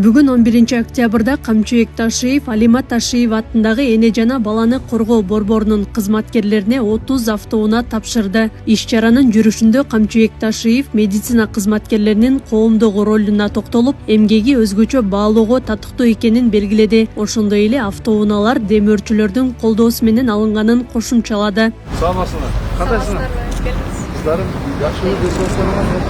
Бүгүн 11-октябрда Камчыбек Ташиев Алимат Ташиев аттындагы эне жана баланы коргоо борборунун кызматкерлерине 30 автоунаа тапшырды. Иш-чаранын жүрүшүндө Камчыбек Ташиев медицина кызматкерлеринин коомдогу ролуна токтолуп, эмгеги өзгөчө баалоого татыктуу экенин белгиледи. Ошондой эле автоунаалар демөөрчүлөрдүн колдоосу менен алынганын кошумчалады. Саламатсызбы? Кандайсыздар? Кыздарым, жакшымы?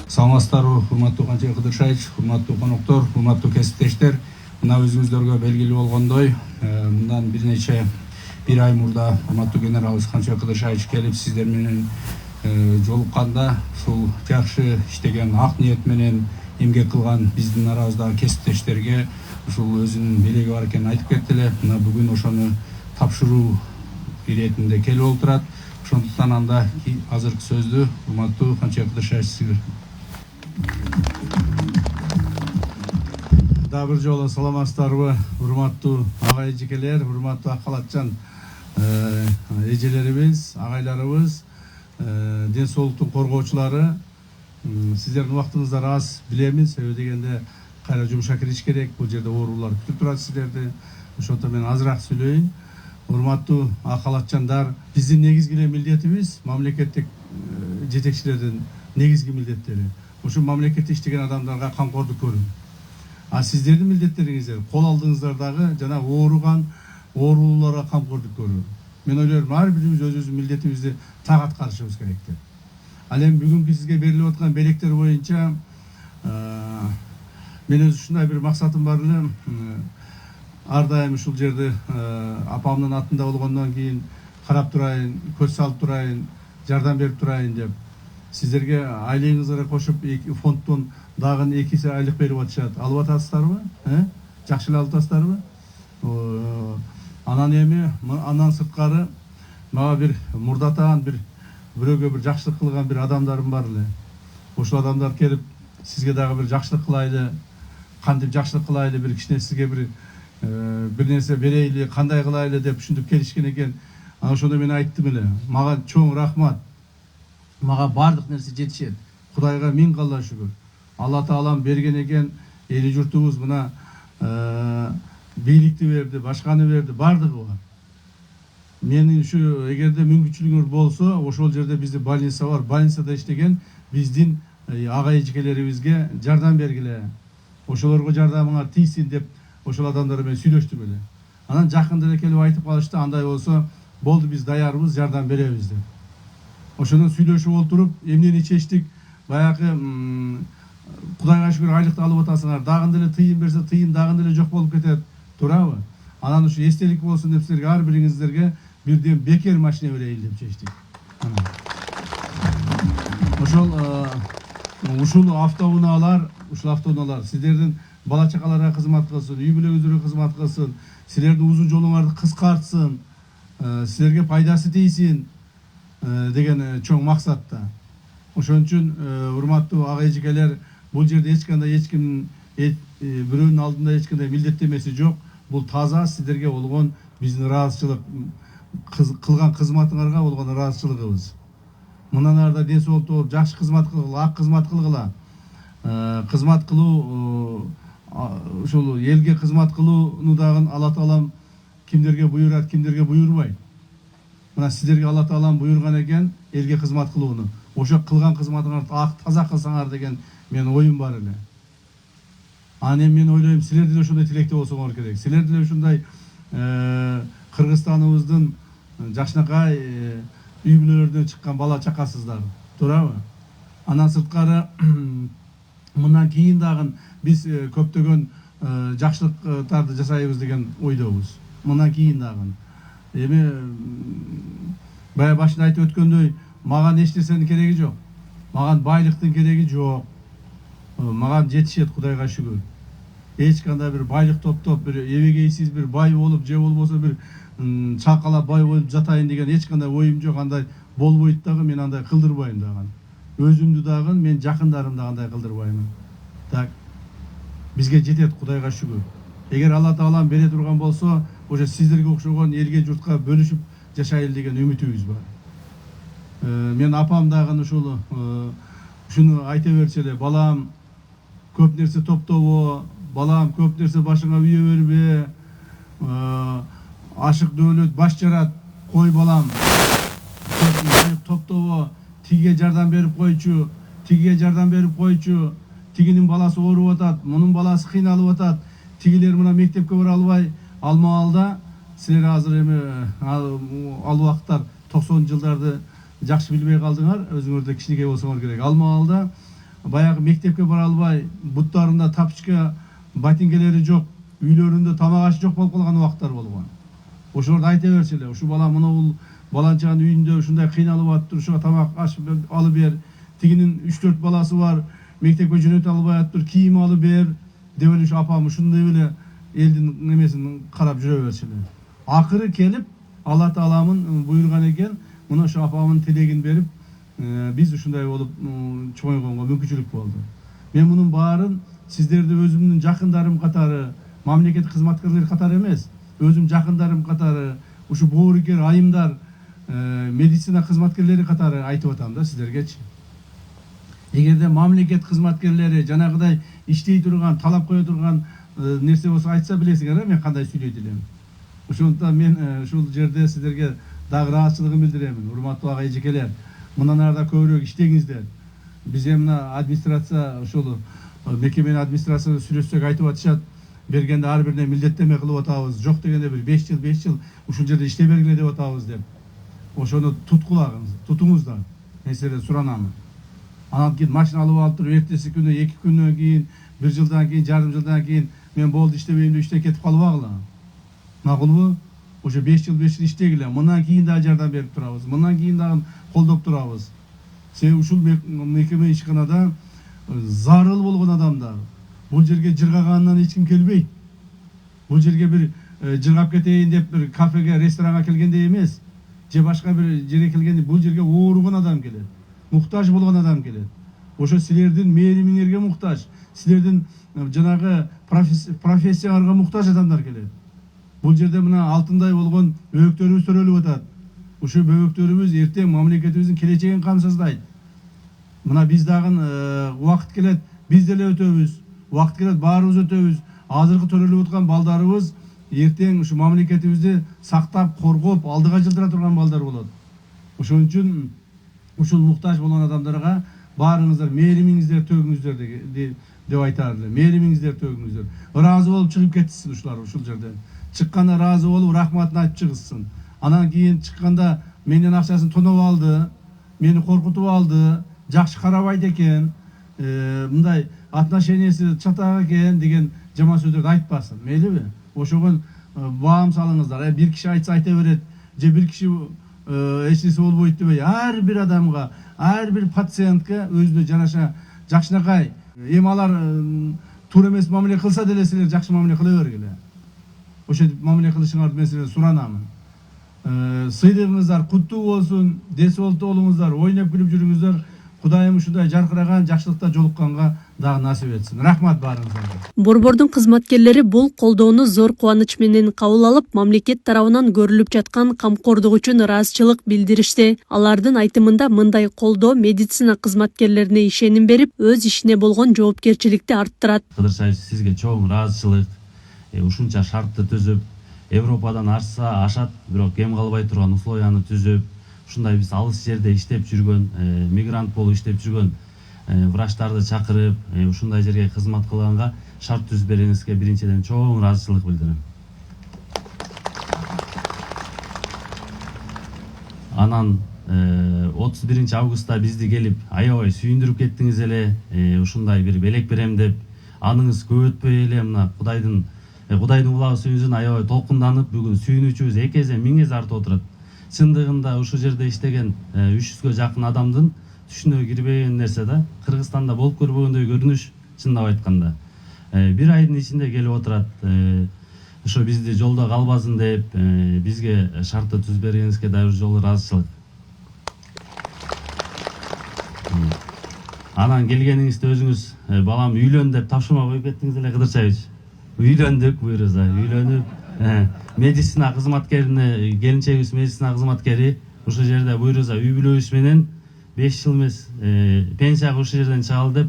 Саламатсыздарбы, урматтуу Камчыбек Кыдыршаевич, урматтуу коноктор, урматтуу кесиптештер. Мына өзүңүздөргө белгилүү болгондой, мындан бир ай мурда урматтуу генералыбыз Камчыбек Кыдыршаевич келип сиздер менен жолукканда, ушул жакшы иштеген ак ниет менен эмгек кылган биздин арабыздагы кесиптештерге ушул өзүнүн белеги бар экенин айтып кетти эле. Мына бүгүн ошону тапшыруу иретинде келип отурат. Ошондуктан анда азыркы сөздү урматтуу Камчыбек Кыдыршаевич сизге. Дагы бир жолу саламатсыздарбы, урматтуу агай эжекелер, урматтуу ак халатчан эжелерибиз, агайларыбыз, ден соолуктун коргоочулары. Сиздердин убактыңыздар аз, билемиз, себеби дегенде кайра жумушка кириш керек. Бул жерде оорулар күтүп турат сиздерди. Ошондо мен азыраак сүйлөйүн. Урматтуу ак халатчандар, биздин негизги милдетибиз мамлекеттик жетекчилердин негизги милдеттери. Ушул мамлекетте иштеген адамдарга камкордук көрүү. А сиздердин милдеттериңиздер кол алдыңыздардагы жана ооруган оорулууларга камкордук көрүү. Мен ойлойм, ар бирибиз өзүбүздүн милдетибизди так аткарышыбыз керек деп. Ал эми бүгүнкү сизге берилип аткан белектер боюнча мен өз ушундай бир максатым бар эле. Ар дайым ушул жерди апамдын атында болгондон кийин карап турайын, көз салып турайын, жардам берип турайын деп. Сиздерге айлыгыңызга кошуп фонддон дагы 2 айлык берип атышат. Алып атасыздарбы? Жакшы эле алып атасыздарбы? Анан сырткары мага бир мурдатан бирөөгө бир жакшылык кылган бир адамдарым бар эле. Ошол адамдар келип сизге дагы бир жакшылык кылайлы, кантип жакшылык кылайлы, бир кичине сизге бир нерсе берейли, кандай кылайлы деп ушинтип келишкен экен. Анан ошондо мен айттым эле, мага чоң рахмат. Мага бардык нерсе жетишет. Кудайга миң калла шүгүр. Алла Таалам берген экен, эли журтубуз мына бийликти берди, башканы берди, бардыгы бар. Менин ушу эгерде мүмкүнчүлүгүңөр болсо, ошол жерде бизде больница бар. Больницада иштеген биздин агай эжекелерибизге жардам бергиле. Ошолорго жардамыңар тийсин деп ошол адамдар менен сүйлөштүм эле. Анан жакында эле келип айтып калышты, андай болсо болду, биз даярбыз, жардам беребиз деп. Ошондон сүйлөшүп отуруп, эмнени чечтик? Баягы Кудайга шүгүр айлыкты алып атасыңар, дагы эле тыйын берсе, тыйын дагы эле жок болуп кетет, туурабы? Анан ушу эстелик болсун деп силерге ар бириңиздерге бирден бекер машина берейин деп чечтик. Ушул автоунаалар сиздердин бала чакаларга кызмат кылсын, үй бүлөңүздөргө кызмат кылсын, силердин узун жолуңарды кыскартсын, силерге пайдасы тийсин деген чоң максатта. Ошон үчүн урматтуу ага эжекелер, бул жерде эч ким бирөөнүн алдында эч кандай милдеттемеси жок. Бул таза сиздерге болгон биздин ыраазычылык, кылган кызматыңарга болгон ыраазычылыгыбыз. Мындан арда ден соолуктуу болуп, жакшы кызмат кылгыла, ак кызмат кылгыла. Кызмат кылуу, ушул элге кызмат кылууну дагы Алла Таалам кимдерге буйрат, кимдерге буйрубайт. Мына сиздерге Алла Таалам буйрган экен элге кызмат кылууну. Ошо кылган кызматыңарды ак таза кылсаңар деген менин оюм бар эле. Анан мен ойлойм, силер деле ошондой тилекте болсоңор керек. Силер деле ушундай Кыргызстаныбыздын жакшынакай үй бүлөлөрдөн чыккан бала чакасыздар, туурабы? Анан сырткары мындан кийин дагы биз көптөгөн жакшылыктарды жасайбыз деген ойдобуз. Мындан кийин дагы. Эми бая башында айтып өткөндөй, мага эч нерсенин кереги жок. Мага байлыктын кереги жок. Мага жетишет, Кудайга шүгүр. эч кандай бир байлык топтоп, бир эбегейсиз бир бай болуп, же болбосо бир чалкалап бай болуп жатайын деген эч кандай оюм жок. Андай болбойт дагы, мен андай кылдырбайм дагы. Өзүмдү дагы, мен жакындарымды андай кылдырбайм. Так, бизге жетет, Кудайга шүгүр. Эгер Алла Таалам бере турган болсо, ошо сиздерге окшогон элге журтка бөлүшүп жашайлы деген үмүтүбүз бар. Мен апам дагы ушуну айта берчү эле, балам көп нерсе топтобо, балам көп нерсе башыңа үйө бербе, ашык дөөлөт баш жарат, кой балам, топтобо, тиге жардам берип койчу, тиге жардам берип койчу, тигинин баласы ооруп атат, мунун баласы кыйналып атат, тигилер мына мектепке бара албай, алмаалда силер азыр эми ал убакыттар 90-жылдарды жакшы билбей калдыңар, өзүңөрдө кичинекей болсоңор керек. Алмаалда баягы мектепке бара албай, буттарында тапочка, ботинкелери жок, үйлөрүндө тамак аш жок болуп калган убакыттар болгон. Ошолорду айта берчү эле, ушу бала мына бул баланчанын үйүндө ушундай кыйналып атыптыр, ушуга тамак аш алып бер, тигинин 3-4 баласы бар, мектепке жөнөтө албай атыптыр, кийим алып бер деп эле ушу апам ушундай эле элдин немесин карап жүрө берчү эле. Акыры келип Алла Тааламын буйруган экен, мына ушу апамын тилегин берип, биз ушундай болуп чоңойгонго мүмкүнчүлүк болду. Мен мунун баарын сиздерди өзүмдүн жакындарым катары, мамлекет кызматкерлери катары эмес, өзүм жакындарым катары, ушу боорукер айымдар, медицина кызматкерлери катары айтып атам да сиздергечи. Эгерде мамлекет кызматкерлери жанагыдай иштей турган, талап кое турган нерсе болсо айтса билесиңер, мен кандай сүйлөйт элем. Ошондуктан мен ушул жерде сиздерге дагы ыраазычылыгын билдиремин. Урматтуу ага эжекелер, мындан арда көбүрөөк иштеңиздер. Биз мына администрация, ушул мекеменин администрациясы сүйлөшсөк айтып атышат, бергенде ар бирине милдеттеме кылып атабыз, жок дегенде бир 5 жыл ушул жерде иштей бергиле деп атабыз деп. Ошону туткулагыңыз, тутуңуздар. Мен силерден суранамын. Анан кийин машина алып алып туруп, эртеси күнү, 2 күндөн кийин, 1 жылдан кийин, жарым жылдан кийин мен болду иштебейм деп иштеп кетип калбагыла. Макулбу? Ошо 5 жыл иштегиле. Мындан кийин да жардам берип турабыз. Мындан кийин дагы колдоп турабыз. Себеби ушул мекеме ишканада зарыл болгон адамдар. Бул жерге жыргагандан эч ким келбейт. Бул жерге бир жыргап кетейин деп бир кафеге, ресторанга келгенде эмес, же башка бир жерге келгенде, бул жерге ооруган адам келет. Муктаж болгон адам келет. Ошо силердин мээримиңерге муктаж, силердин жанагы профессияларга муктаж адамдар келет. Бул жерде мына алтындай болгон бөбөктөрүбүз төрөлүп атат. Ушу бөбөктөрүбүз эртең мамлекетибиздин келечегин камсыздайт. Мына биз дагы убакыт келет, биз деле өтөбүз. Убакыт келет, баарыбыз өтөбүз. Азыркы төрөлүп аткан балдарыбыз эртең ушу мамлекетибизди сактап, коргоп, алдыга жылдыра турган балдар болот. Ошон үчүн ушул муктаж болгон адамдарга баарыңыздар мээримиңиздер төгүңүздөр деп айтар элем. Мээримиңиздер төгүңүздөр. Ыраазы болуп чыгып кетсин ушулар ушул жерден. Чыкканда ыраазы болуп, рахматын айтып чыгышсын. Анан кийин чыкканда менден акчасын тоноп алды, мени коркутуп алды, жакшы карабайт экен, мындай отношениясы чатак экен деген жаман сөздөрдү айтпасын. Мейлиби? Ошого баам салыңыздар. Бир киши айтса айта берет, же бир киши эч нерсе болбойт дебей, ар бир адамга, ар бир пациентке өзүнө жараша жакшынакай, эми алар туура эмес мамиле кылса деле силер жакшы мамиле кыла бергиле. Ошо мамиле кылышыңарды мен силерден суранамын. Сыйлыгыңыздар куттуу болсун, десолту болуңуздар, ойноп күлүп жүрүңүздөр. Кудайым ушундай жаркыраган, жакшылыкта жолукканга дагы насип этсин. Рахмат баарыңызга. Борбордун кызматкерлери бул колдоону зор кубаныч менен кабыл алып, мамлекет тарабынан көрүлүп жаткан камкордук үчүн ыраазычылык билдиришти. Алардын айтымында мындай колдоо медицина кызматкерлерине ишеним берип, өз ишине болгон жоопкерчиликти арттырат. Кыдыршаев, сизге чоң ыраазычылык. Ушунча шартты түзүп, Европадан ашса ашат, бирок кем калбай турган условияны түзүп, ушундай биз алыс жерде иштеп жүргөн, мигрант болуп иштеп жүргөн врачтарды чакырып, ушундай жерге кызмат кылганга шарт түзүп бергениңизге биринчиден чоң ыраазычылык билдирем. Анан 31 августта бизди келип аябай сүйүндүрүп кеттиңиз эле, ушундай бир белек берем деп, аныңыз көп өтпөй эле мына Кудайдын улагы сүйүнсүн, аябай толкунданып, бүгүн сүйүнүүчүбүз 2 эсе 1000 эсе артып отурат. Чындыгында ушул жерде иштеген 300гө жакын адамдын түшүнө кирбеген нерсе да, Кыргызстанда болуп көрбөгөндөй көрүнүш, чындап айтканда. бир айдын ичинде келип отурат. Ошо бизди жолдо калбасын деп, бизге шартты түзүп бергениңизге дагы бир жолу ыраазычылык. Анан келгениңизде өзүңүз балам үйлөн деп тапшырма коюп кеттиңиз эле, Кыдырчаевич. Үйлөндүк буюрса, үйлөнүп медицина кызматкерине, келинчегибиз медицина кызматкери, ушул жерде буюрса үй бүлөбүз менен 5 жыл эмес пенсияга ушул жерден чыгалы деп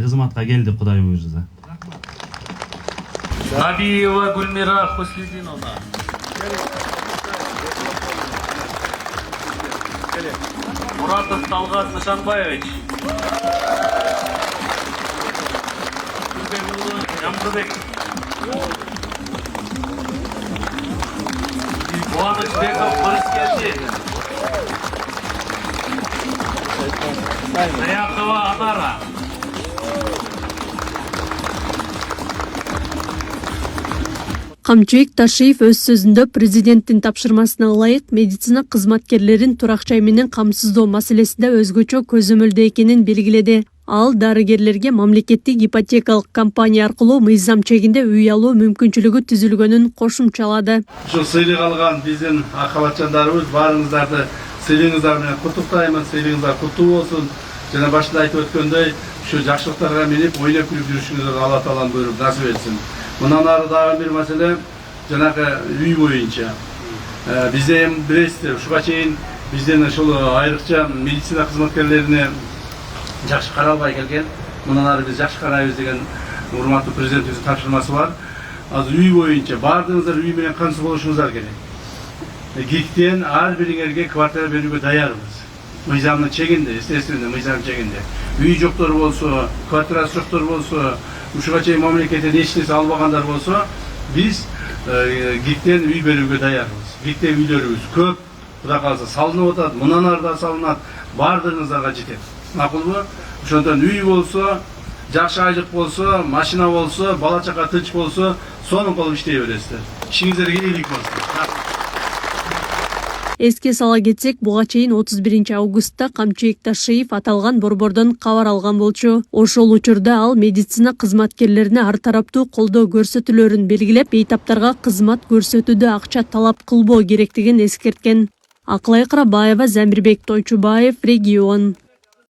кызматка келдик, Кудай буюрса. Набиева Гульмира Хуслидиновна. Муратов Талгат Нышанбаевич. Ямдыбек. Кубанычбеков Борис келди. Заякова Анара. Камчыбек Ташиев өз сөзүндө президенттин тапшырмасына ылайык медицина кызматкерлерин турак жай менен камсыздоо маселесинде өзгөчө көзөмөлдө экенин белгиледи. Ал дарыгерлерге мамлекеттик ипотекалык компания аркылуу мыйзам чегинде үй алуу мүмкүнчүлүгү түзүлгөнүн кошумчалады. Ушул сыйлык алган биздин акыбатчандарыбыз баарыңыздарды сыйлыгыңыздар менен куттуктаймын. Сыйлыгыңыздар куттуу болсун. Жана башында айтып өткөндөй, ушу жакшылыктарга минип, ойноп күлүп жүрүшүңүздөргө Алла таалам буйруп насип этсин. Мындан ары дагы бир маселе жанагы үй боюнча. Бизде эми билесиздер, ушуга чейин бизден ушул айрыкча медицина кызматкерлерине жакшы каралбай келген. Мындан ары биз жакшы карайбыз деген урматтуу президентибиздин тапшырмасы бар. Азыр үй боюнча баардыгыңыздар үй менен камсыз болушуңуздар керек. ГИКтен ар бириңерге квартира берүүгө даярбыз. Мыйзамдын чегинде, естественно, мыйзам чегинде. Үй жоктор болсо, квартирасы жоктор болсо, ушуга чейин мамлекеттен эч нерсе албагандар болсо, биз ГИКтен үй берүүгө даярбыз. ГИКте үйлөрүбүз көп, Кудай кааласа салынып атат, мындан ары да салынат, баардыгыңыздарга жетет. Макулбу? Ошондон үй болсо, жакшы айлык болсо, машина болсо, бала чака тынч болсо, сонун кылып иштей бересиздер. Ишиңиздерге ийгилик болсун. Эске сала кетсек, буга чейин 31 августта Камчыбек Ташиев аталган борбордон кабар алган болчу. Ошол учурда ал медицина кызматкерлерине ар тараптуу колдоо көрсөтүүлөрүн белгилеп, бейтаптарга кызмат көрсөтүүдө акча талап кылбоо керектигин эскерткен. Акылай Карабаева, Замирбек Тойчубаев, Регион.